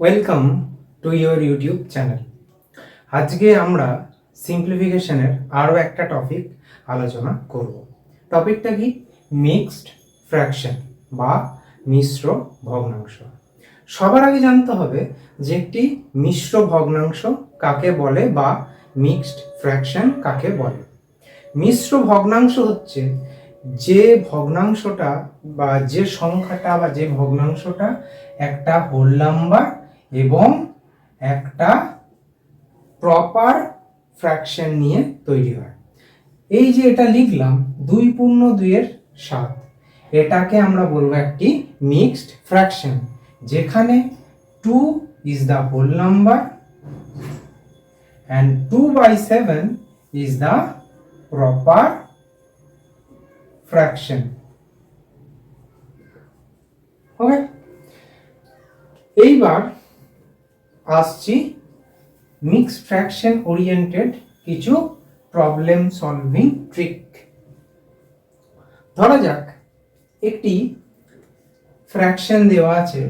Welcome to your YouTube channel. আজকে আমরা সিম্পলিফিকেশনের আরও একটা টপিক আলোচনা করব। টপিকটা কি? মিক্সড ফ্র্যাকশন বা মিশ্র ভগ্নাংশ। সবার আগে জানতে হবে যে একটি মিশ্র ভগ্নাংশ কাকে বলে বা মিক্সড ফ্র্যাকশন কাকে বলে। মিশ্র ভগ্নাংশ হচ্ছে যে ভগ্নাংশটা বা যে সংখ্যাটা বা যে ভগ্নাংশটা একটা হোল নাম্বার এবং একটা প্রপার ফ্র্যাকশন নিয়ে তৈরি হয়। এই যে এটা লিখলাম 2/2 এটাকে আমরা বলবো একটি মিক্সড ফ্র্যাকশন, যেখানে 2 is the whole number and 2/7 is the proper fraction. Okay, এইবার আসছি মিক্সড ফ্র্যাকশন ওরিয়েন্টেড কিছু প্রবলেম সলভিং ট্রিক। ধরা যাক একটি ফ্র্যাকশন দেওয়া আছে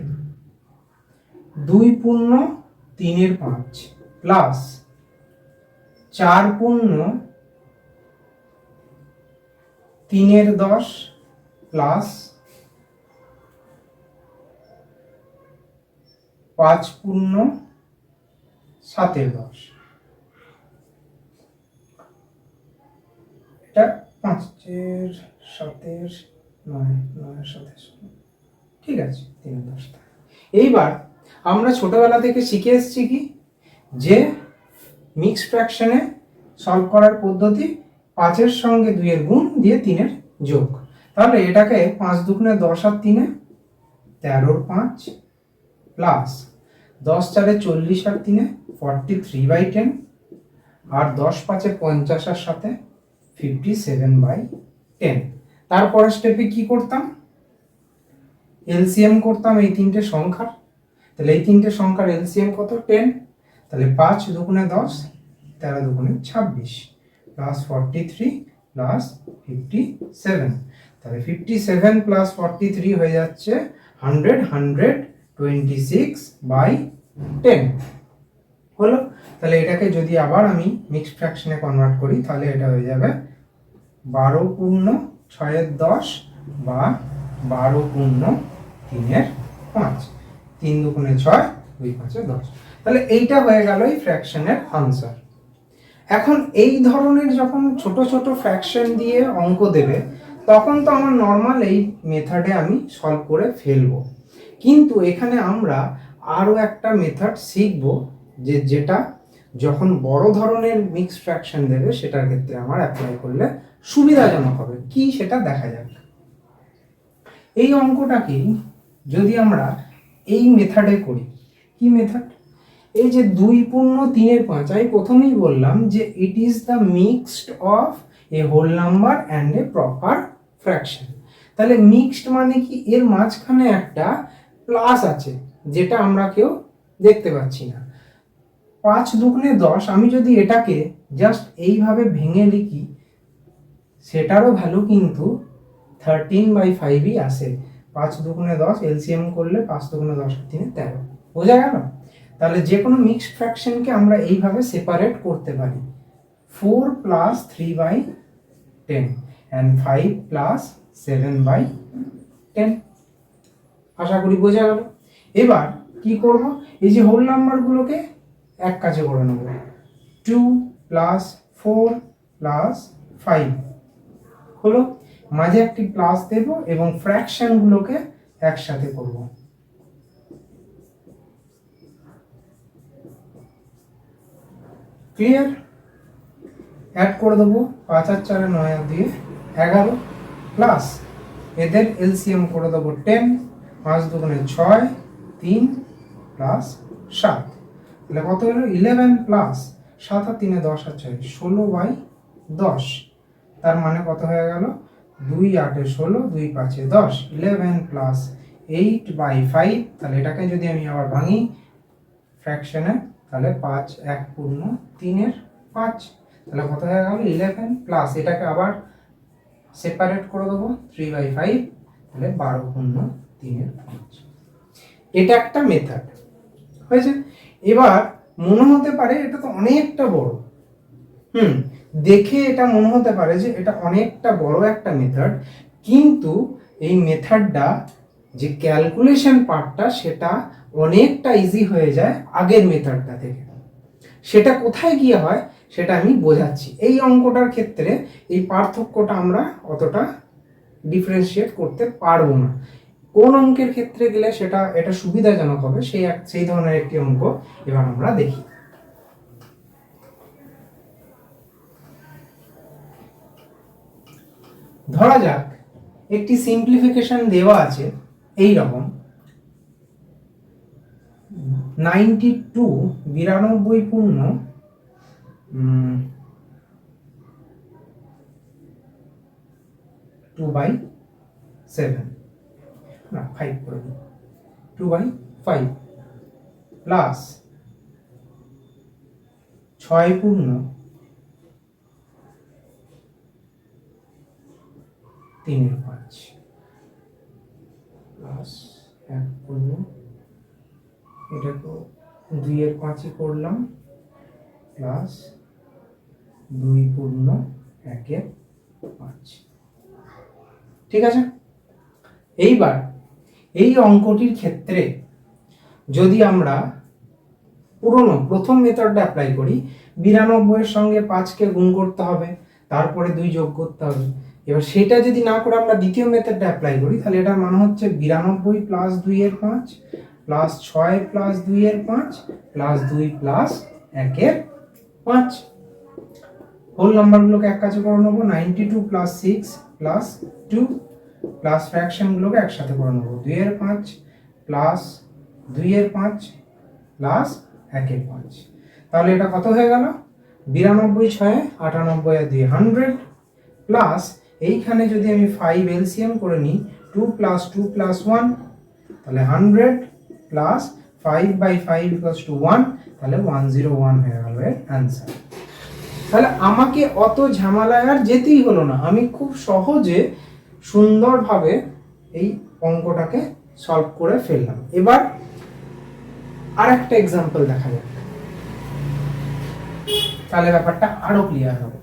2/3 প্লাস 4/3 প্লাস 5/7 এটা 5/7 ঠিক আছে, 3/10। এইবার আমরা ছোটবেলা থেকে শিখে এসেছি কি, যে মিক্সড ফ্র্যাকশনে সলভ করার পদ্ধতি 5-এর সঙ্গে 2-এর গুণ দিয়ে 3-এর যোগ। তাহলে এটাকে 5×2 = 10 আর 3 13/5 প্লাস 10×4 = 40 আর 3 43/10 আর 10×5 = 50 আর 7 57/10। তারপরের স্টেপে কি করতাম? এলসিএম করতাম এই তিনটে সংখ্যার। তাহলে এই তিনটে সংখ্যার এলসিএম কত? 10। তাহলে 5×2 = 10, 13×2 = 26 প্লাস 43 প্লাস 57। তাহলে 57 প্লাস 43 হয়ে যাচ্ছে 126/10 হলো। তাহলে এটাকে যদি আবার আমি মিক্সড ফ্র্যাকশনে কনভার্ট করি, তাহলে এটা হয়ে যাবে 12/6 বা 12/3 3×2 = 6, 2×5 = 10। তাহলে এইটা হয়ে গেল এই ফ্র্যাকশনের আনসার। এখন এই ধরনের যখন ছোট ছোট ফ্র্যাকশন দিয়ে অঙ্ক দেবে, তখন তো আমার নর্মাল এই মেথডে আমি সলভ করে ফেলবো। কিন্তু এখানে আমরা আরও একটা মেথড শিখব, যেটা যখন বড় ধরনের মিক্সড ফ্র্যাকশন দেবে সেটার ক্ষেত্রে আমার অ্যাপ্লাই করলে সুবিধাজনক হবে। কি সেটা দেখা যাক। এই অঙ্কটাকে যদি আমরা এই মেথডে করি, কি মেথড? এই যে 2/3 আমি প্রথমেই বললাম যে it is the mixed of a whole number and a proper fraction. তাহলে মিক্সড মানে কি? এর মাঝখানে একটা প্লাস আছে, যেটা আমরা কেউ দেখতে পাচ্ছি না। 5×2 = 10। আমি যদি এটাকে জাস্ট এইভাবে ভেঙে লিখি সেটারও ভ্যালু কিন্তু 13/5ই আসে। 5×2 = 10, এলসিএম করলে 5×2 = 10 আর 3 = 13। বোঝা গেল? তাহলে যে কোনো মিক্সড ফ্র্যাকশনকে আমরা এইভাবে সেপারেট করতে পারি। 4 + 3/10 and 5 + 7/10। আশা করি বোঝা গেল। এবার কি করব? এই যে হোল নাম্বারগুলোকে এক কাছে করে নেব। 2 + 4 + 5 হলো। মাঝে একটি প্লাস দেব এবং ফ্র্যাকশনগুলোকে একসাথে করব। ক্লিয়ার? অ্যাড করে দেবো 5 আর 4 9 আর 2 11 প্লাস এদের এলসিএম করে দেবো 10। 5×2 = 6, 3 প্লাস 7। তাহলে কত হলো? 11 প্লাস 7 আর 3 = 10 আর 6 16/10। তার মানে কত হয়ে গেল? 2 8 16, 2 5 10, 11 প্লাস 8/5। তাহলে এটাকে যদি আমি আবার ভাঙি ফ্র্যাকশনে, তাহলে 5 1/3 5। তাহলে কত হয়ে গেল? 11 প্লাস এটাকে আবার সেপারেট করে দেবো 3/5, তাহলে 12/3 5। এটা একটা মেথড হয়েছে। এবার মনে হতে পারে এটা তো অনেকটা বড়, দেখে এটা মনে হতে পারে যে এটা অনেকটা বড় একটা মেথড, কিন্তু এই মেথডটা যে ক্যালকুলেশন পার্টটা সেটা অনেকটা ইজি হয়ে যায় আগের মেথডটা থেকে। সেটা কোথায় গিয়ে হয় সেটা আমি বোঝাচ্ছি। এই অঙ্কটার ক্ষেত্রে এই পার্থক্যটা আমরা অতটা ডিফারেন্সিয়েট করতে পারবো না। কোন অঙ্কের ক্ষেত্রে গেলে সেটা এটা সুবিধাজনক হবে সেই ধরনের একটি অঙ্ক এবার আমরা দেখি। ধরা যাক একটি সিম্পলিফিকেশন দেওয়া আছে এই রকম 92 পূর্ণ 2/7 না 5 করে দিই 2/5 প্লাস 6 পূর্ণ 3/5 প্লাস 1 পূর্ণ এটা তো 2/5 করলাম প্লাস 2 পূর্ণ 1/5। ঠিক আছে। এইবার এই অঙ্কটির ক্ষেত্রে যদি আমরা প্রথম মেথডটা অ্যাপ্লাই করি, 92 এর সঙ্গে 5কে গুণ করতে হবে, তারপরে 2 যোগ করতে হবে। এবার সেটা যদি না করে আমরা দ্বিতীয় মেথডটা অ্যাপ্লাই করি, তাহলে এটার মান হচ্ছে 92 plus 2/5 plus 6 plus 2/5 plus 2 plus 1/5। Whole নাম্বারগুলোকে এক কাছে করে নেবো, 92 প্লাস 6 প্লাস 2 প্লাস ফ্র্যাকশনগুলোকে একসাথে করে নেবো, 2/5 প্লাস 2/5 প্লাস 1/5। তাহলে এটা কত হয়ে গেল? 92 6 98 আর 2 100 প্লাস এইখানে যদি আমি 5 এলসিএম করে নিই 2 প্লাস 2 প্লাস 1 তাহলে 100 প্লাস 5/5 ইকুয়ালস টু 1, তাহলে 101 হয়ে গেল এর অ্যান্সার। তাহলে আমাকে অত ঝামেলায় আর যেতেই হলো না, আমি খুব সহজে সুন্দরভাবে এই অঙ্কটাকে সলভ করে ফেললাম। এবার আরেকটা এক্সাম্পল দেখা যাক, তাহলে ব্যাপারটা আরো ক্লিয়ার হবে।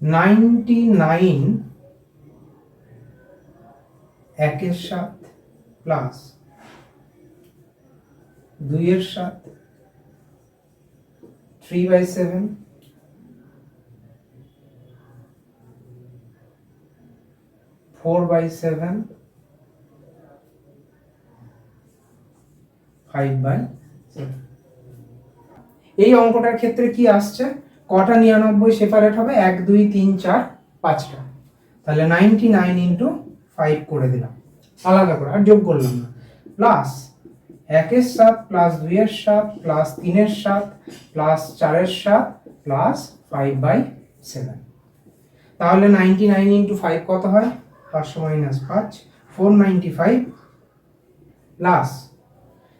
$99 1/7 প্লাস 2/7 3/7 4/7 5/7। এই অঙ্কটার ক্ষেত্রে কি আসছে? কটা 99 সেপারেট হবে? 1 2 3 4 5টা। তাহলে 99 ইন্টু 5 করে দিলাম আলাদা করে, আর যোগ করলাম না, plus 1/7 plus 2/7 plus 3/7 plus 4/7 plus 5/7। তাহলে 99 ইন্টু 5 কত হয়? 500 মাইনাস 5 495 প্লাস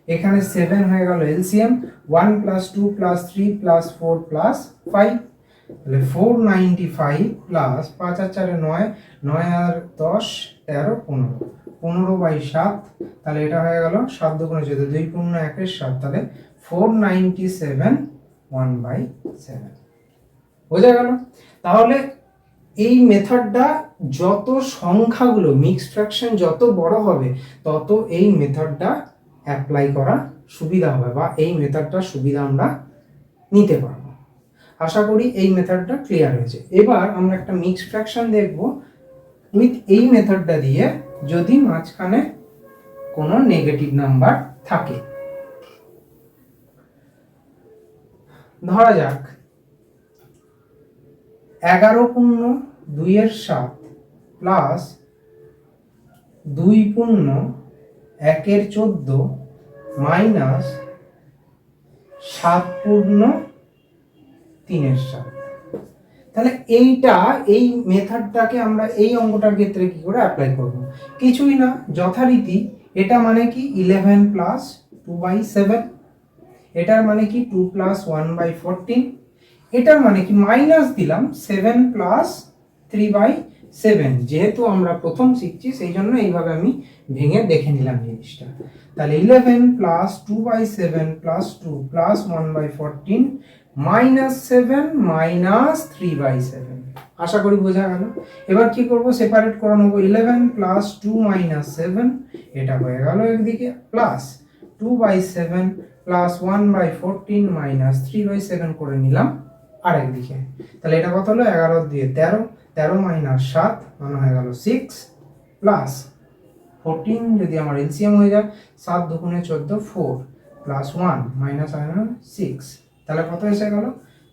এখানে 7 হয়ে গেল LCM, 1 plus 2 plus 3 plus 4 plus 5, তাহলে 495 প্লাস 5 আর 4 9 9 আর 10 13 15 15/7, তাহলে এটা হয়ে গেল 7 দুগুণে 14 2 পূর্ণ 1/7, তাহলে 497 1/7 বোঝা গেল। তাহলে এই মেথডটা যত সংখ্যাগুলো মিক্সড ফ্র্যাকশন যত বড় হবে তত এই মেথডটা অ্যাপ্লাই করা সুবিধা হবে, বা এই মেথডটার সুবিধা আমরা নিতে পারবো। আশা করি এই মেথডটা ক্লিয়ার হয়েছে। এবার আমরা একটা মিক্সড ফ্র্যাকশন দেখব উইথ এই মেথডটা দিয়ে, যদি মাঝখানে কোনো নেগেটিভ নাম্বার থাকে। ধরা যাক 11 পূর্ণ 2/7 প্লাস 2 পূর্ণ 1/14 মাইনাস 7 পূর্ণ 3/7। তাহলে এই মেথডটাকে আমরা এই অঙ্কটার ক্ষেত্রে কি করে অ্যাপ্লাই করব? কিছুই না, যথারীতি এটা মানে কি 11 প্লাস 2/7, এটার মানে কি 2 প্লাস 1/14, এটার মানে কি মাইনাস দিলাম 7 প্লাস 3/7, যেহেতু আমরা প্রথম শিখছি সেই জন্য এইভাবে আমি ভেঙে দেখে নিলাম জিনিসটা। তাহলে 11 plus 2/7 plus 2 plus 1/14 minus 7 minus 3/7। আশা করি বোঝা গেল। এবার কি করব, সেপারেট করে নেবো। 11 প্লাস 2 মাইনাস 7, এটা হয়ে গেল একদিকে, প্লাস 2/7 প্লাস 1/14 মাইনাস 3/7 করে নিলাম আরেকদিকে। তাহলে এটা কত হলো, 11 দিয়ে 13, 13 মাইনাস 7 মানে হয়ে গেল 6, প্লাস 14 যদি আমার এলসিএম হয়ে যায়, 7 দুগুণে 14, 4 প্লাস 1 মাইনাস 6, তাহলে কত এসে গেল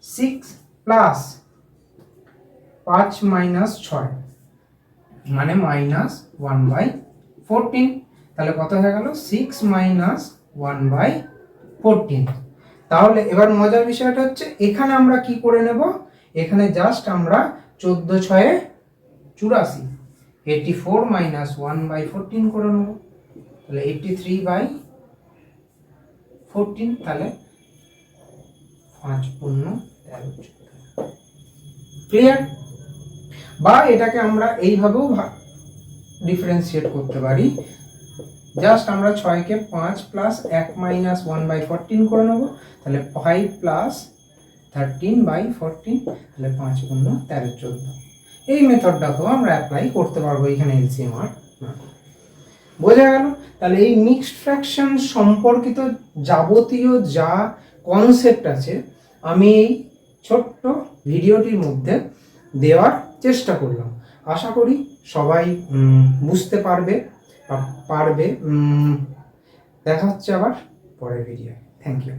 6 প্লাস 5 মাইনাস 6 মানে মাইনাস 1/14, তাহলে কত হয়ে গেল 6 মাইনাস 1/14। তাহলে এবার মজার বিষয়টা হচ্ছে এখানে আমরা কি করে নেব, এখানে জাস্ট আমরা 14 6 84, 84 মাইনাস 1/14 করে নেব, তাহলে 83/14, তাহলে 5 পূর্ণ 13 ক্লিয়ার। বা এটাকে আমরা এইভাবেও ডিফারেন্সিয়েট করতে পারি, জাস্ট আমরা 6 কে 5 প্লাস 1 মাইনাস 1/14 করে নেব, তাহলে 5 প্লাস 13/14, তাহলে 5 পূর্ণ 13 14। এই মেথডটাকেও আমরা অ্যাপ্লাই করতে পারবো এখানে এলসিএম আর না। বোঝা গেল? তাহলে এই মিক্সড ফ্র্যাকশন সম্পর্কিত যাবতীয় যা কনসেপ্ট আছে আমি এই ছোট্ট ভিডিওটির মধ্যে দেওয়ার চেষ্টা করলাম। আশা করি সবাই বুঝতে পারবে। দেখা হচ্ছে আবার পরের ভিডিও। Thank you.